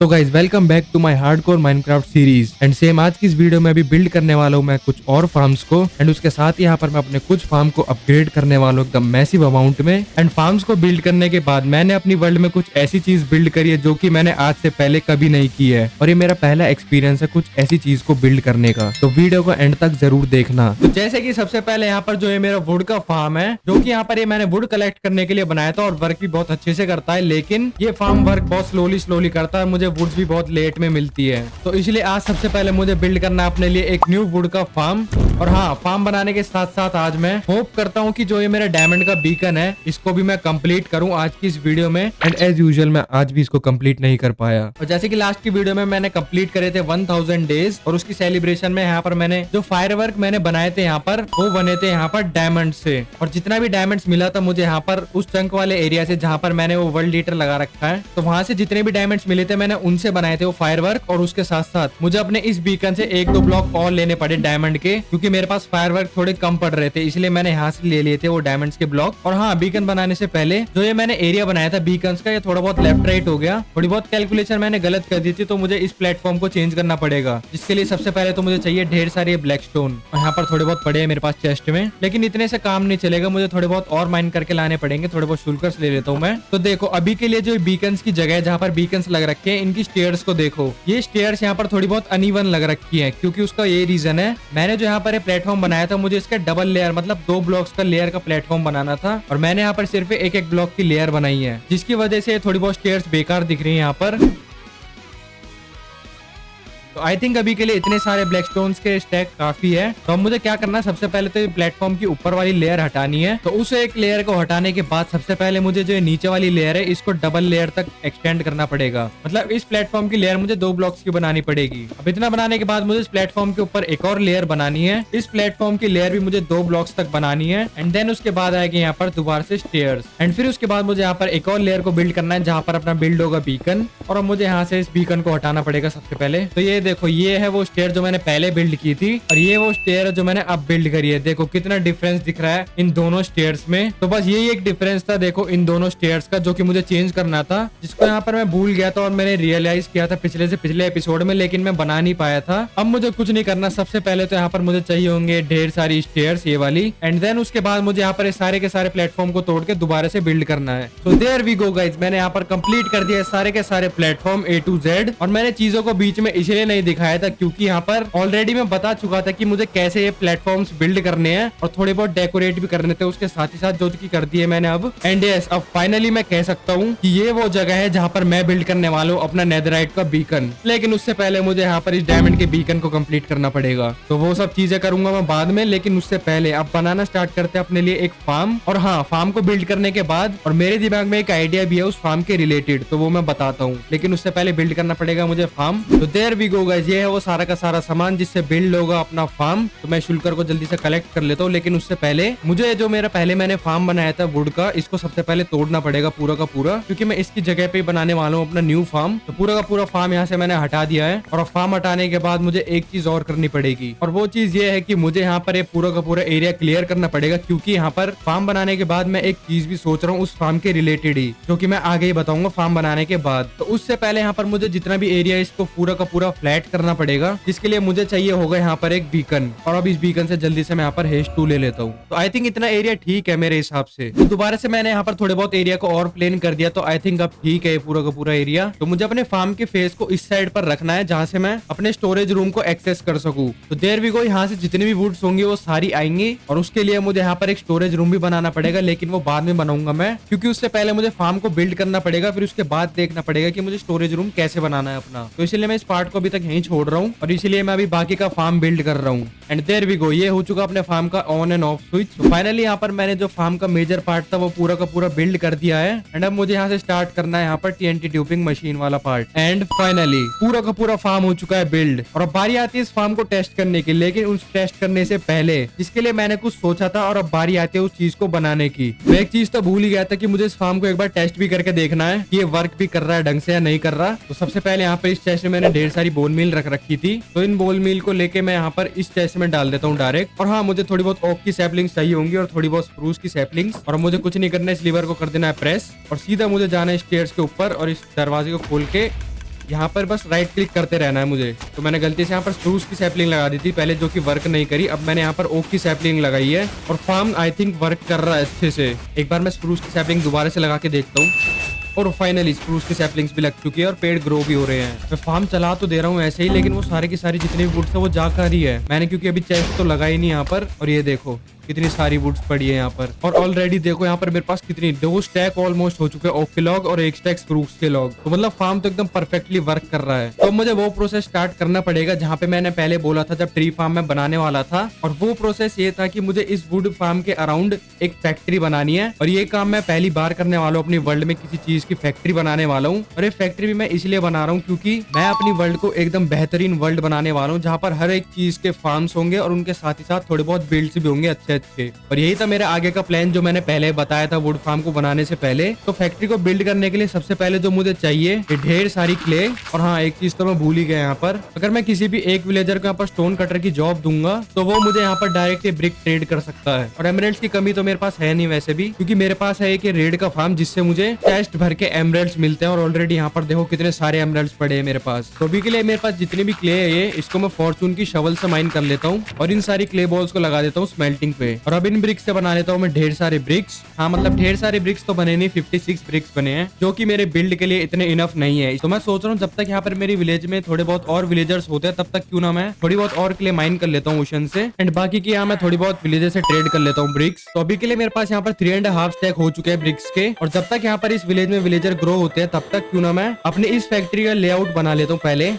तो guys welcome back to my hardcore Minecraft series and same आज की इस वीडियो में अभी बिल्ड करने वाला हूँ मैं कुछ और फार्म्स को एंड उसके साथ ही यहाँ पर मैं अपने कुछ फार्म को अपग्रेड करने वाला हूँ एकदम मैसिव अमाउंट में। एंड फार्म्स को बिल्ड करने के बाद मैंने अपनी वर्ल्ड में कुछ ऐसी चीज बिल्ड करी है जो कि मैंने आज से पहले कभी नहीं की है और ये मेरा पहला एक्सपीरियंस है कुछ ऐसी चीज को बिल्ड करने का। तो वीडियो को एंड तक जरूर देखना। तो जैसे की सबसे पहले यहाँ पर जो है मेरा वुड का फार्म है जो की यहाँ पर ये मैंने वुड कलेक्ट करने के लिए बनाया था और वर्क भी बहुत अच्छे से करता है, लेकिन ये फार्म वर्क बहुत स्लोली करता है, मुझे वुड्स भी बहुत लेट में मिलती है। तो इसलिए आज सबसे पहले मुझे बिल्ड करना है अपने लिए एक न्यू वुड का फार्म। और हाँ, फार्म बनाने के साथ साथ आज मैं होप करता हूँ कि जो ये मेरा डायमंड का बीकन है इसको भी मैं कंप्लीट करूँ आज की इस वीडियो में। एंड एज यूजुअल मैं आज भी इसको कंप्लीट नहीं कर पाया। और जैसे कि लास्ट की वीडियो में मैंने कंप्लीट करे थे 1000 डेज और उसकी सेलिब्रेशन में यहाँ पर मैंने जो फायरवर्क मैंने बनाए थे यहाँ पर वो बने थे यहाँ पर डायमंड से। और जितना भी डायमंड्स मिला था मुझे यहाँ पर उस चंक वाले एरिया से जहाँ पर मैंने वो वर्ल्ड लीटर लगा रखा है, तो वहां से जितने भी डायमंड्स मिले थे मैंने उनसे बनाए थे वो फायरवर्क। और उसके साथ साथ मुझे अपने इस बीकन से एक दो ब्लॉक और लेने पड़े डायमंड के, क्योंकि मेरे पास फायरवर्क थोड़े कम पड़ रहे थे, इसलिए मैंने यहाँ से ले लिए थे वो डायमंड्स के ब्लॉक। और हाँ, बीकन बनाने से पहले जो ये मैंने एरिया बनाया था बीकन का, ये थोड़ा बहुत लेफ्ट राइट हो गया, थोड़ी बहुत कैलकुलेशन मैंने गलत कर दी थी, तो मुझे इस प्लेटफॉर्म को चेंज करना पड़ेगा, जिसके लिए सबसे पहले तो मुझे चाहिए ढेर सारे ब्लैक स्टोन। और यहाँ पर थोड़े बहुत पड़े हैं मेरे पास चेस्ट में, लेकिन इतने से काम नहीं चलेगा, मुझे थोड़े बहुत और माइन करके लाने पड़ेंगे, थोड़े बहुत शुल्कर्स ले लेता हूँ मैं। तो देखो अभी के लिए जो बीकन्स की जगह है जहाँ पर बीकन्स लग रखे हैं, इनकी स्टेयर्स को देखो, ये स्टेयर्स यहाँ पर थोड़ी बहुत अनइवन लग रखी है, क्योंकि उसका ये रीजन है, मैंने जो यहाँ पर प्लेटफॉर्म बनाया था मुझे इसका डबल लेयर मतलब 2 ब्लॉक्स का लेयर का प्लेटफॉर्म बनाना था, और मैंने यहाँ पर सिर्फ एक ब्लॉक की लेयर बनाई है, जिसकी वजह से थोड़ी बहुत स्टेयर्स बेकार दिख रही है यहाँ पर। तो आई थिंक अभी के लिए इतने सारे ब्लैक स्टोन्स के स्टैक काफी है। तो अब मुझे क्या करना है, सबसे पहले तो प्लेटफॉर्म की ऊपर वाली लेयर हटानी है। तो उस एक लेयर को हटाने के बाद सबसे पहले मुझे जो नीचे वाली लेयर है इसको डबल लेयर तक एक्सटेंड करना पड़ेगा, मतलब इस प्लेटफॉर्म की लेयर मुझे 2 ब्लॉक्स की बनानी पड़ेगी। अब इतना बनाने के बाद मुझे इस प्लेटफॉर्म के ऊपर एक और लेयर बनानी है, इस प्लेटफॉर्म की लेयर भी मुझे 2 ब्लॉक्स तक बनानी है। एंड देन उसके बाद आएगी यहाँ पर दोबारा से स्टेयर्स, एंड फिर उसके बाद मुझे यहाँ पर एक और लेयर को बिल्ड करना है जहाँ पर अपना बिल्ड होगा बीकन। और अब मुझे यहाँ से इस बीकन को हटाना पड़ेगा सबसे पहले। तो ये देखो, ये है वो स्टेयर जो मैंने पहले बिल्ड की थी, और ये वो स्टेयर है जो मैंने अब बिल्ड करी है। देखो कितना डिफरेंस दिख रहा है इन दोनों स्टेयर्स में। तो बस यही एक डिफरेंस था देखो इन दोनों स्टेयर्स का, जो कि मुझे चेंज करना था, जिसको यहाँ पर मैं भूल गया था और मैंने रियलाइज किया था पिछले से पिछले एपिसोड में, लेकिन मैं बना नहीं पाया था। अब मुझे कुछ नहीं करना, सबसे पहले तो यहाँ पर मुझे चाहिए होंगे ढेर सारी स्टेयर्स ये वाली, एंड देन उसके बाद मुझे यहाँ पर सारे के सारे प्लेटफॉर्म को तोड़ के दोबारा से बिल्ड करना है। तो देयर वी गो गाइज, मैंने यहाँ पर कंप्लीट कर दिया सारे के सारे प्लेटफॉर्म A to Z। और मैंने चीजों को बीच में इसलिए नहीं दिखाया था क्योंकि यहाँ पर ऑलरेडी मैं बता चुका था कि मुझे कैसे ये प्लेटफॉर्म्स बिल्ड करने हैं और थोड़े बहुत डेकोरेट भी करने थे उसके साथ ही साथ, जो कि कर दिए मैंने अब। एंड यस, अब फाइनली मैं कह सकता हूँ कि ये वो जगह है जहाँ पर मैं बिल्ड करने वाला हूँ अपना नेदरराइट का बीकन। लेकिन उससे पहले मुझे यहाँ पर इस डायमंड के बीकन को कंप्लीट करना पड़ेगा, तो वो सब चीजें करूंगा मैं बाद में। लेकिन उससे पहले अब बनाना स्टार्ट करते हैं अपने लिए एक फार्म। और हाँ, फार्म को बिल्ड करने के बाद और मेरे दिमाग में एक आइडिया भी है उस फार्म के रिलेटेड, तो वो मैं बताता हूँ, लेकिन उससे पहले बिल्ड करना पड़ेगा मुझे फार्म। तो देयर वी गो गाइस, ये है वो सारा का सारा सामान जिससे बिल्ड होगा अपना फार्म। तो मैं शुल्कर को जल्दी से कलेक्ट कर लेता हूँ, लेकिन उससे पहले मुझे जो मेरा पहले मैंने फार्म बनाया था वुड का, इसको सबसे पहले तोड़ना पड़ेगा पूरा का पूरा, क्योंकि मैं इसकी जगह पे बनाने वाला हूँ अपना न्यू फार्म। तो पूरा का पूरा फार्म यहाँ से मैंने हटा दिया है। और फार्म हटाने के बाद मुझे एक चीज और करनी पड़ेगी, और वो चीज ये है कि मुझे यहाँ पर पूरा का पूरा एरिया क्लियर करना पड़ेगा, क्योंकि यहाँ पर फार्म बनाने के बाद मैं एक चीज भी सोच रहा हूँ उस फार्म के रिलेटेड ही, जो कि मैं आगे ही बताऊंगा फार्म बनाने के बाद। तो उससे पहले यहाँ पर मुझे जितना भी एरिया है इसको पूरा का पूरा फ्लैट करना पड़ेगा, जिसके लिए मुझे चाहिए होगा यहाँ पर एक बीकन। और अब इस बीकन से जल्दी से मैं यहाँ पर हेस्ट 2 ले लेता हूँ। तो आई थिंक इतना एरिया ठीक है मेरे हिसाब से। तो दोबारा से मैंने यहाँ पर थोड़े बहुत एरिया को और प्लेन कर दिया, तो आई थिंक अब ठीक है पूरा का पूरा एरिया। तो मुझे अपने फार्म के फेस को इस साइड पर रखना है जहाँ से मैं अपने स्टोरेज रूम को एक्सेस कर सकूँ। तो देयर वी गो, यहाँ से जितने भी वुड्स होंगे वो सारी आएंगी, और उसके लिए मुझे यहाँ पर एक स्टोरेज रूम भी बनाना पड़ेगा, लेकिन वो बाद में बनाऊंगा मैं, क्योंकि उससे पहले मुझे फार्म को बिल्ड करना पड़ेगा, फिर उसके बाद देखना पड़ेगा कि मुझे स्टोरेज रूम कैसे बनाना है अपना। तो इसलिए मैं इस पार्ट को अभी तक यहीं छोड़ रहा हूँ, और इसलिए मैं अभी बाकी का फार्म बिल्ड कर रहा हूँ। एंड देयर वी गो, ये हो चुका अपने फार्म का ऑन एंड ऑफ स्विच। तो फाइनली यहाँ पर मैंने जो फार्म का मेजर पार्ट था वो पूरा का पूरा बिल्ड कर दिया है। एंड अब मुझे यहाँ से स्टार्ट करना है यहाँ पर TNT ट्यूबिंग मशीन वाला पार्ट। एंड फाइनली पूरा का पूरा फार्म हो चुका है बिल्ड, और अब बारी आती है इस फार्म को टेस्ट करने की। लेकिन उस टेस्ट करने से पहले जिसके लिए मैंने कुछ सोचा था, और अब बारी आती है उस चीज को बनाने की। मैं एक चीज तो भूल ही गया था कि मुझे इस फार्म को एक बार टेस्ट भी करके देखना है कि ये वर्क भी कर रहा है ढंग से या नहीं कर रहा। तो सबसे पहले यहाँ पर इस चेस्ट में मैंने ढेर सारी बोन मील रख रखी थी, तो इन बोन मील को लेके मैं यहाँ पर इस चेस्ट में डाल देता हूँ डायरेक्ट। और हाँ, मुझे थोड़ी बहुत ओक की सैपलिंग्स चाहिए होंगी और थोड़ी बहुत स्प्रूस की सैपलिंग्स, और मुझे कुछ नहीं करना है, इस लीवर को कर देना है प्रेस, और सीधा मुझे जाना है स्टेयर्स के ऊपर और इस दरवाजे को खोल के यहाँ पर बस राइट क्लिक करते रहना है मुझे। तो मैंने गलती से यहाँ पर स्प्रूस की सैपलिंग लगा दी थी पहले, जो कि वर्क नहीं करी। अब मैंने यहाँ पर ओक की सैपलिंग लगाई है और फार्म आई थिंक वर्क कर रहा है अच्छे से। एक बार मैं स्प्रूस की सैपलिंग दोबारा से लगा के देखता हूँ और फाइनली स्प्रूस की सैपलिंग्स भी लग चुकी है और पेड़ ग्रो भी हो रहे हैं। मैं फार्म चला तो दे रहा हूँ ऐसे ही, लेकिन वो सारे की सारी जितनी भी वुड्स है वो जा कर रही है। मैंने क्योंकि अभी चेस्ट तो लगा ही नहीं यहाँ पर, और ये देखो कितनी सारी वुड्स पड़ी है यहाँ पर। और ऑलरेडी देखो यहाँ पर मेरे पास कितनी 2 स्टैक ऑलमोस्ट हो चुके हैं ओक के लॉग और 1 स्टैक स्प्रूस के लॉग। तो मतलब फार्म तो एकदम परफेक्टली वर्क कर रहा है। तो मुझे वो प्रोसेस स्टार्ट करना पड़ेगा जहाँ पे मैंने पहले बोला था जब ट्री फार्म में बनाने वाला था। और वो प्रोसेस ये था कि मुझे इस वुड फार्म के अराउंड एक फैक्ट्री बनानी है। और ये काम मैं पहली बार करने वाला हूँ अपनी वर्ल्ड में, किसी चीज की फैक्ट्री बनाने वाला हूँ। और ये फैक्ट्री भी मैं इसलिए बना रहा हूँ क्योंकि मैं अपनी वर्ल्ड को एकदम बेहतरीन वर्ल्ड बनाने वाला हूँ, जहाँ पर हर एक चीज के फार्म्स होंगे और उनके साथ ही साथ थोड़े बहुत बिल्ड्स भी होंगे अच्छे अच्छे। और यही था मेरे आगे का प्लान जो मैंने पहले बताया था वुड फार्म को बनाने से पहले। तो फैक्ट्री को बिल्ड करने के लिए सबसे पहले जो मुझे चाहिए ये ढेर सारी क्ले। और हाँ, एक चीज तो मैं भूल ही गया यहाँ पर, अगर मैं किसी भी एक विलेजर को यहाँ पर स्टोन कटर की जॉब दूंगा तो वो मुझे यहाँ पर डायरेक्ट ब्रिक ट्रेड कर सकता है। और एमरल्ड्स की कमी तो मेरे पास है नहीं वैसे भी, क्योंकि मेरे पास है एक रेड का फार्म जिससे मुझे चेस्ट भर के एमरल्ड्स मिलते हैं। और ऑलरेडी यहाँ पर देखो कितने सारे एमरल्ड्स पड़े हैं मेरे पास। तो अभी के लिए मेरे पास जितनी भी क्ले है ये इसको मैं फॉर्चून की शवल से माइन कर लेता हूँ और इन सारी क्ले बॉल्स को लगा देता हूँ स्मेल्टिंग पे। और अब इन ब्रिक्स से बना लेता हूँ मैं ढेर सारे ब्रिक्स। हाँ मतलब ढेर सारे ब्रिक्स तो बने नहीं, 56 ब्रिक्स बने हैं, जो कि मेरे बिल्ड के लिए इतने इनफ नहीं है। तो मैं सोच रहा हूँ जब तक यहाँ पर मेरी विलेज में थोड़े बहुत और विलेजर्स होते हैं तब तक क्यों ना मैं थोड़ी बहुत और क्ले माइन कर लेता हूँ ओशन से, एंड बाकी की यहाँ मैं थोड़ी बहुत विलेजर से ट्रेड कर लेता हूँ ब्रिक्स। तो अभी के लिए मेरे पास यहाँ पर 3.5 स्टैक हो चुके हैं ब्रिक्स के। और जब तक यहाँ पर इस विलेज में विलेजर ग्रो होते हैं तब तक क्यों ना मैं अपनी इस फैक्ट्री का लेआउट बना लेता हूँ पहले।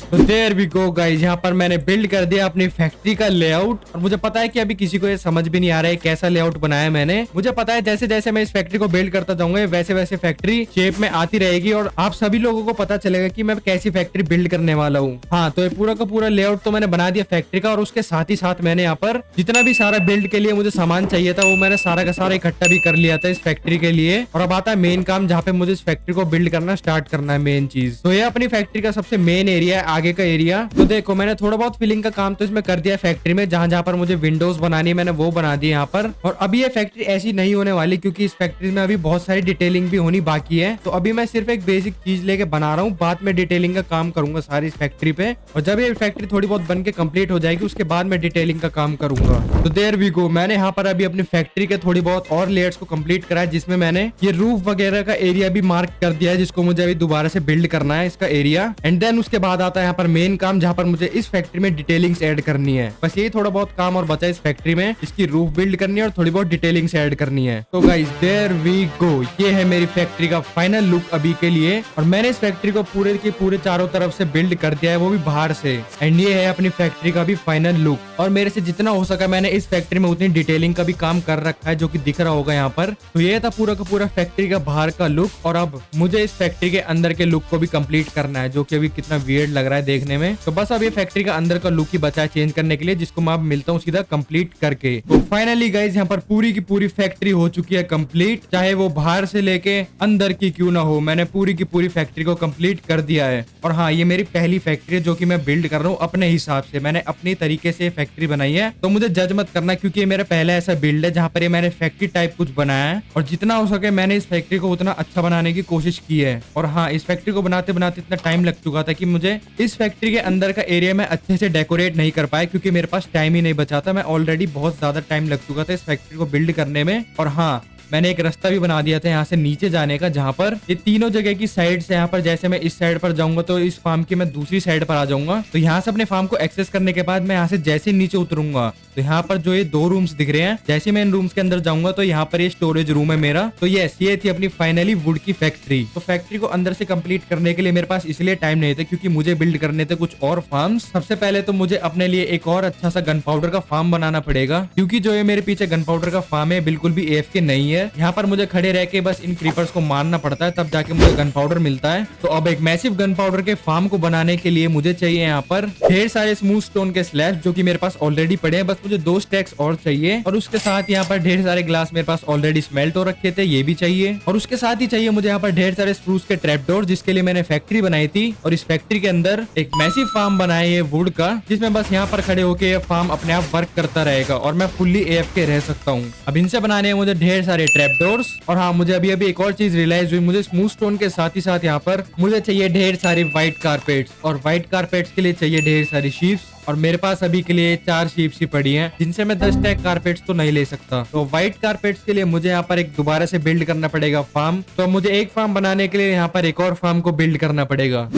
तो देयर वी गो गाइस, यहाँ पर मैंने बिल्ड कर दिया अपनी फैक्ट्री का लेआउट। और मुझे पता है कि अभी किसी को ये समझ भी नहीं आ रहा है कैसा लेआउट बनाया मैंने। मुझे पता है जैसे जैसे मैं इस फैक्ट्री को बिल्ड करता जाऊंगा वैसे वैसे फैक्ट्री शेप में आती रहेगी और आप सभी लोगों को पता चलेगा कि मैं कैसी फैक्ट्री बिल्ड करने वाला हूँ। हाँ, तो ये पूरा का पूरा लेआउट तो मैंने बना दिया फैक्ट्री का। और उसके साथ ही साथ मैंने यहाँ पर जितना भी सारा बिल्ड के लिए मुझे सामान चाहिए था वो मैंने सारा का सारा इकट्ठा भी कर लिया था इस फैक्ट्री के लिए। और अब आता है मेन काम, जहाँ पे मुझे इस फैक्ट्री को बिल्ड करना स्टार्ट करना है मेन चीज। तो ये अपनी फैक्ट्री का सबसे मेन एरिया है, आगे का एरिया। तो देखो मैंने थोड़ा बहुत फिलिंग का काम तो इसमें कर दिया फैक्ट्री में, जहां जहां पर मुझे विंडोज बनानी है मैंने वो बना दी यहाँ पर। और अभी ये फैक्ट्री ऐसी नहीं होने वाली क्योंकि इस फैक्ट्री में अभी बहुत सारी डिटेलिंग भी होनी बाकी है। तो अभी मैं सिर्फ एक बेसिक चीज लेके बना रहा हूँ, बाद में डिटेलिंग का काम करूंगा सारी इस फैक्ट्री पे। और जब ये फैक्ट्री थोड़ी बहुत बन के कंप्लीट हो जाएगी उसके बाद मैं डिटेलिंग का काम करूंगा। तो देयर वी गो, मैंने यहाँ पर अभी अपनी फैक्ट्री के थोड़ी बहुत और लेयर्स को कंप्लीट करा है, जिसमें मैंने ये रूफ वगैरह का एरिया भी मार्क कर दिया है, जिसको मुझे अभी दोबारा से बिल्ड करना है इसका एरिया। एंड देन उसके बाद आता है यहाँ पर मेन काम, जहाँ पर मुझे इस फैक्ट्री में डिटेलिंग्स ऐड करनी है। बस यही थोड़ा बहुत काम और बचा इस फैक्ट्री में, इसकी रूफ बिल्ड करनी है और थोड़ी बहुत डिटेलिंग्स ऐड करनी है। तो गाइस देयर वी गो, ये है मेरी फैक्ट्री का फाइनल लुक अभी के लिए। और मैंने इस फैक्ट्री को पूरे के पूरे चारों तरफ से बिल्ड कर दिया है, वो भी बाहर से। एंड ये है अपनी फैक्ट्री का भी फाइनल लुक। और मेरे से जितना हो सका मैंने इस फैक्ट्री में उतनी डिटेलिंग का भी काम कर रखा है, जो कि दिख रहा होगा यहाँ पर। तो ये था पूरा का पूरा फैक्ट्री का बाहर का लुक। और अब मुझे इस फैक्ट्री के अंदर के लुक को भी कंप्लीट करना है, जो कि अभी कितना वियर्ड लग रहा है देखने में। तो बस अब ये फैक्ट्री का अंदर का लुक ही बचा है चेंज करने के लिए, जिसको मैं अब मिलता हूँ सीधा कंप्लीट करके। तो फाइनली गाइज यहाँ पर पूरी की पूरी फैक्ट्री हो चुकी है कंप्लीट, चाहे वो बाहर से लेके अंदर की क्यों ना हो, मैंने पूरी की पूरी फैक्ट्री को कंप्लीट कर दिया है। और हाँ, ये मेरी पहली फैक्ट्री है जो कि मैं बिल्ड कर रहा हूँ अपने हिसाब से। मैंने अपनी तरीके से फैक्ट्री बनाई है, तो मुझे जज मत करना, क्योंकि ये मेरा पहला ऐसा बिल्ड है जहाँ पर ये मैंने फैक्ट्री टाइप कुछ बनाया है। और जितना हो सके मैंने इस फैक्ट्री को उतना अच्छा बनाने की कोशिश की है। और हाँ, इस फैक्ट्री को बनाते बनाते इतना टाइम लग चुका था कि मुझे इस फैक्ट्री के अंदर का एरिया में अच्छे से डेकोरेट नहीं कर पाया, क्योंकि मेरे पास टाइम ही नहीं बचा था। मैं ऑलरेडी बहुत ज्यादा टाइम लग चुका था इस फैक्ट्री को बिल्ड करने में। और हाँ, मैंने एक रास्ता भी बना दिया था यहाँ से नीचे जाने का, जहाँ पर ये तीनों जगह की साइड से, यहाँ पर जैसे मैं इस साइड पर जाऊंगा तो इस फार्म की मैं दूसरी साइड पर आ जाऊंगा। तो यहाँ से अपने फार्म को एक्सेस करने के बाद मैं यहाँ से जैसे नीचे उतरूंगा तो यहाँ पर जो ये 2 रूम्स दिख रहे हैं, जैसे मैं इन रूम्स के अंदर जाऊंगा तो यहाँ पर ये स्टोरेज रूम है मेरा। तो यस, ये थी अपनी फाइनली वुड की फैक्ट्री। तो फैक्ट्री को अंदर से कंप्लीट करने के लिए मेरे पास इसलिए टाइम नहीं था क्योंकि मुझे बिल्ड करने थे कुछ और फार्म्स। सबसे पहले तो मुझे अपने लिए एक और अच्छा सा गन पाउडर का फार्म बनाना पड़ेगा, क्योंकि जो ये मेरे पीछे गन पाउडर का फार्म है बिल्कुल भी AFK नहीं है। है। यहाँ पर मुझे खड़े रह के बस इन क्रीपर्स को मारना पड़ता है, तब जाके मुझे गन पाउडर मिलता है। तो अब एक मैसिव गन पाउडर के फार्म को बनाने के लिए मुझे चाहिए यहाँ पर ढेर सारे स्मूथ स्टोन के स्लैब्स, जो कि मेरे पास ऑलरेडी पड़े हैं। बस मुझे 2 स्टैक्स और चाहिए, और उसके साथ यहाँ पर ढेर सारे ग्लास मेरे पास ऑलरेडी स्मेल्ट हो रखे थे, ये भी चाहिए। और उसके साथ ही चाहिए मुझे यहाँ पर ढेर सारे स्प्रूस के ट्रैपडोर, जिसके लिए मैंने फैक्ट्री बनाई थी। और इस फैक्ट्री के अंदर एक मैसिव फार्म बनाया है वुड का, जिसमें बस यहाँ पर खड़े होके ये फार्म अपने आप वर्क करता रहेगा और मैं फुल्ली AFK रह सकता हूँ। अब इनसे बनाने हैं मुझे ढेर सारे ट्रैपडोर्स। और हाँ, मुझे अभी अभी एक और चीज रियलाइज हुई, मुझे स्मूथ स्टोन के साथ ही साथ यहाँ पर मुझे चाहिए ढेर सारे व्हाइट कारपेट्स, और व्हाइट कारपेट्स के लिए चाहिए ढेर सारी शीप्स। और मेरे पास अभी के लिए 4 शीप्स ही पड़ी हैं, जिनसे मैं 10 स्टैक कारपेट्स तो नहीं ले सकता। तो व्हाइट कारपेट्स के लिए मुझे यहाँ पर एक दोबारा से बिल्ड करना पड़ेगा फार्म। तो मुझे एक फार्म बनाने के लिए यहाँ पर एक और फार्म को बिल्ड करना पड़ेगा।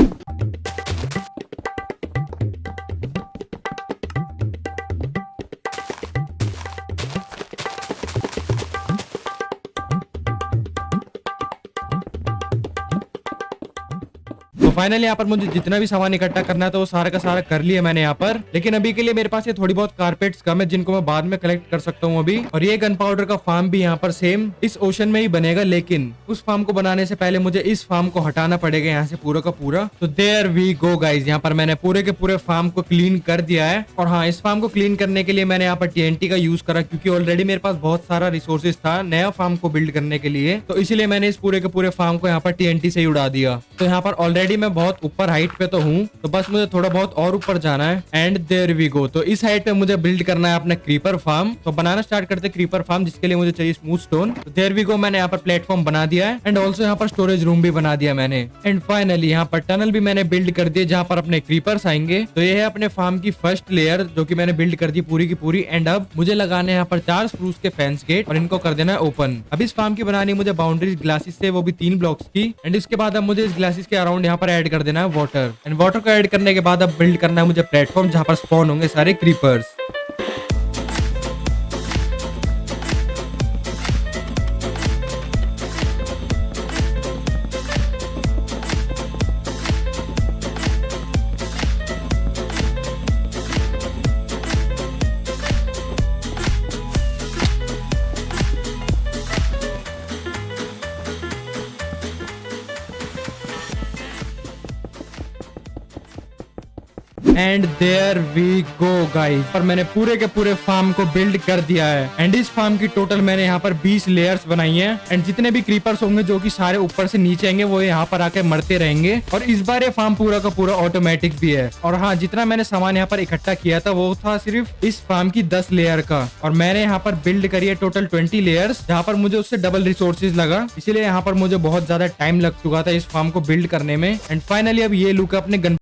तो फाइनली यहाँ पर मुझे जितना भी सामान इकट्ठा करना है तो वो सारा का सारा कर लिया मैंने यहाँ पर। लेकिन अभी के लिए मेरे पास ये थोड़ी बहुत कारपेट्स कम है, जिनको मैं बाद में कलेक्ट कर सकता हूँ अभी। और ये गन पाउडर का फार्म भी यहाँ पर सेम इस ओशन में ही बनेगा, लेकिन उस फार्म को बनाने से पहले मुझे इस फार्म को हटाना पड़ेगा यहाँ से पूरा का पूरा। तो देयर वी गो गाइज, यहाँ पर मैंने पूरे के पूरे फार्म को क्लीन कर दिया है। और हाँ, इस फार्म को क्लीन करने के लिए मैंने यहाँ पर TNT का यूज करा, क्योंकि ऑलरेडी मेरे पास बहुत सारा रिसोर्सेज था नया फार्म को बिल्ड करने के लिए। तो इसीलिए मैंने इस पूरे के पूरे फार्म को यहाँ पर TNT से ही उड़ा दिया। तो यहाँ पर ऑलरेडी मैं बहुत ऊपर हाइट पे तो हूँ, तो बस मुझे थोड़ा बहुत और ऊपर जाना है। एंड देयर वी गो, तो इस हाइट पे मुझे बिल्ड करना है अपना क्रीपर फार्म। तो बनाना स्टार्ट करते क्रीपर फार्म, जिसके लिए मुझे चाहिए स्मूथ स्टोन। तो देयर वी गो, मैंने यहाँ पर प्लेटफॉर्म बना दिया है, एंड ऑल्सो यहाँ पर स्टोरेज रूम भी बना दिया मैंने। एंड फाइनली यहाँ पर टनल भी मैंने बिल्ड कर दिया, जहाँ पर अपने क्रीपर्स आएंगे। तो ये है अपने फार्म की फर्स्ट लेयर, जो की मैंने बिल्ड कर दी पूरी की पूरी। एंड अब मुझे लगाने यहाँ पर 4 स्प्रूस के फेंस गेट, और इनको कर देना है ओपन। अब इस फार्म की बनानी मुझे बाउंड्रीज ग्लासेस से, वो भी 3 ब्लॉक्स की। एंड इसके बाद अब मुझे इस ग्लासेस के अराउंड यहाँ पर ऐड कर देना है वाटर। एंड वाटर को ऐड करने के बाद अब बिल्ड करना है मुझे प्लेटफॉर्म, जहां पर स्पॉन होंगे सारे creepers. And there we go guys, पर मैंने पूरे के पूरे फार्म को बिल्ड कर दिया है। एंड इस फार्म की टोटल मैंने यहाँ पर 20 लेयर्स बनाई हैं। एंड जितने भी क्रीपर्स होंगे जो कि सारे ऊपर से नीचे आएंगे, वो यहाँ पर आके मरते रहेंगे। और इस बार ये फार्म पूरा का पूरा ऑटोमेटिक भी है। और हाँ, जितना मैंने सामान यहाँ पर इकट्ठा किया था वो था सिर्फ इस फार्म की 10 लेयर का, और मैंने यहाँ पर बिल्ड करी है टोटल 20 लेयर्स, जहाँ पर मुझे उससे डबल रिसोर्सेज लगा। इसीलिए यहाँ पर मुझे बहुत ज्यादा टाइम लग चुका था इस फार्म को बिल्ड करने में। एंड फाइनली अब ये लुक अपने गन